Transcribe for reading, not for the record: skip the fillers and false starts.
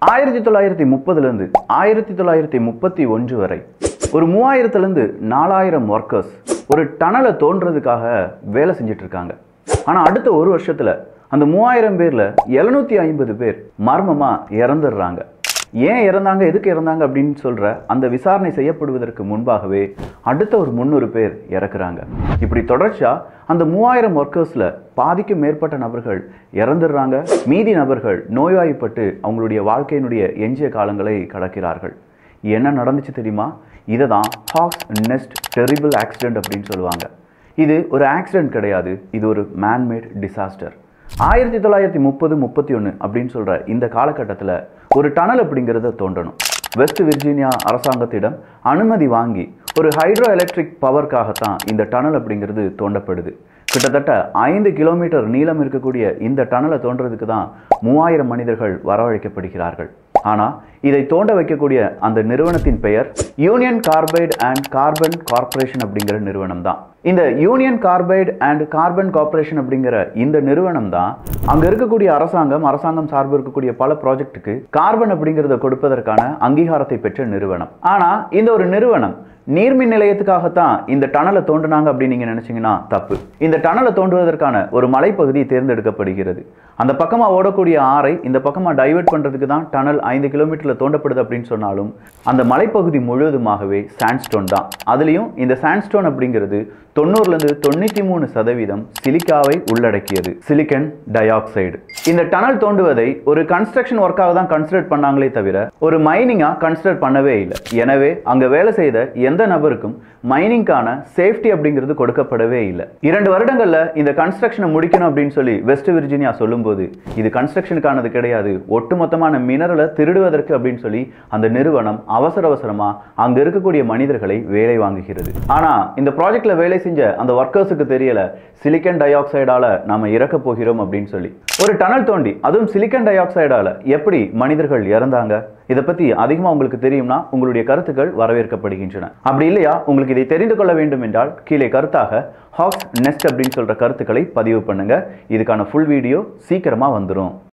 1930 இருந்து 1931 வரை ஒரு 3000 இருந்து 4000 ஒர்க்கர்ஸ் ஒரு டனலை தோன்றதுக்காக வேலை செஞ்சுட்டு இருக்காங்க. ஆனா அடுத்த ஒரு வருஷத்துல அந்த 3000 பேர்ல 750 பேர் மர்மமா இறந்துடுறாங்க. ஏன் இறந்தாங்க, எதுக்கு இறந்தாங்க அப்படின்னு சொல்ற அந்த விசாரணை செய்யப்படுவதற்கு முன்பாகவே அடுத்த ஒரு 300 பேர் இறக்குறாங்க. இப்படி தொடர்ச்சியா அந்த 3000 ஒர்க்கர்ஸ்ல பாதிக்கும் மேற்பட்ட நபர்கள் இறந்துடுறாங்க. மீதி நபர்கள் நோய்வாய்ப்பட்டு அவங்களுடைய வாழ்க்கையினுடைய எஞ்சிய காலங்களை கடக்கிறார்கள். என்ன நடந்துச்சு தெரியுமா? இதை தான் ஹாக்ஸ் நெஸ்ட் டெரிபிள் ஆக்சிடென்ட் அப்படின்னு சொல்லுவாங்க. இது ஒரு ஆக்சிடென்ட் கிடையாது, இது ஒரு மேன்மேட் டிசாஸ்டர். 1930-31 அப்படின்னு சொல்ற இந்த காலகட்டத்தில் ஒரு டனல் அப்படிங்கிறத தோண்டணும். வெஸ்ட் விர்ஜீனியா அரசாங்கத்திடம் அனுமதி வாங்கி ஒரு ஹைட்ரோ எலக்ட்ரிக் பவர்க்காகத்தான் இந்த டனல் அப்படிங்கிறது தோண்டப்படுது. கிட்டத்தட்ட 5 கிலோமீட்டர் நீளம் இருக்கக்கூடிய இந்த டனலை தோன்றதுக்கு தான் 3000 மனிதர்கள் வரவழைக்கப்படுகிறார்கள். ஆனால் இதை தோண்ட வைக்கக்கூடிய அந்த நிறுவனத்தின் பெயர் union carbide and carbon corporation அப்படிங்கிற நிறுவனம் தான். இந்த union carbide and carbon corporation அப்படிங்கிற இந்த நிறுவனம் தான் அங்க இருக்கக்கூடிய அரசாங்கம் சார்பு இருக்கக்கூடிய பல ப்ராஜெக்டுக்கு கார்பன் அப்படிங்கிறத கொடுப்பதற்கான அங்கீகாரத்தை பெற்ற நிறுவனம். ஆனா இந்த ஒரு நிறுவனம் நீர்மின் நிலையத்துக்காகத்தான் இந்த டனலை தோண்டினாங்க அப்படின்னு நீங்க நினைச்சீங்கன்னா தப்பு. இந்த டனலை தோண்டுவதற்கான ஒரு மலைப்பகுதி தேர்ந்தெடுக்கப்படுகிறது. அந்த பக்கமா ஓடக்கூடிய ஆறை இந்த பக்கமா டைவர்ட் பண்றதுக்கு தான் டனல் 5 கிலோமீட்டர்ல தோண்டப்படுது அப்படின்னு சொன்னாலும் அந்த மலைப்பகுதி முழுவதுமாகவே சாண்ட்ஸ்டோன் தான். அதுலயும் இந்த சாண்ட்ஸ்டோன் அப்படிங்கிறது 90-93% சிலிக்காவை உள்ளடக்கியது, சிலிக்கன் டை ஆக்சைடு. இந்த டனல் தோண்டுவதை ஒரு கன்ஸ்ட்ரக்ஷன் ஒர்க்காக தான் கன்சிடர் பண்ணாங்களே தவிர ஒரு மைனிங்கா கன்சிடர் பண்ணவே இல்லை. எனவே அங்க வேலை செய்த எந்த நபருக்கும் மைனிங்கான சேஃப்டி அப்படிங்கிறது கொடுக்கப்படவே இல்லை. 2 வருடங்கள்ல இந்த கன்ஸ்ட்ரக்ஷனை முடிக்கணும் அப்படின்னு சொல்லி வெஸ்ட் விர்ஜீனியா சொல்லும்போது இது கன்ஸ்ட்ரக்ஷனுக்கானது கிடையாது, ஒட்டுமொத்தமான மினரலை திருடுவதற்கு அப்படின்னு சொல்லி அந்த நிறுவனம் அவசரமா அங்க இருக்கக்கூடிய மனிதர்களை வேலை வாங்குகிறது. ஆனா இந்த ப்ராஜெக்ட்ல வேலை செஞ்ச அந்த ஒர்க்கர்ஸுக்கு தெரியல சிலிக்கன் டை ஆக்சைடால நாம இறக்க போகிறோம் அப்படின்னு சொல்லி. ஒரு டனல் தோண்டி அதுவும் சிலிக்கன் டை ஆக்சைடால எப்படி மனிதர்கள் இறந்தாங்க? இதை பத்தி அதிகமா உங்களுக்கு தெரியும்னா உங்களுடைய கருத்துக்கள் வரவேற்கப்படுகின்றன. அப்படி இல்லையா, உங்களுக்கு இதை தெரிந்து கொள்ள வேண்டும் என்றால் கீழே கருத்தாக ஹாக்ஸ் நெஸ்ட் அப்படின்னு சொல்ற கருத்துக்களை பதிவு பண்ணுங்க. இதுக்கான ஃபுல் வீடியோ சீக்கிரமா வந்துடும்.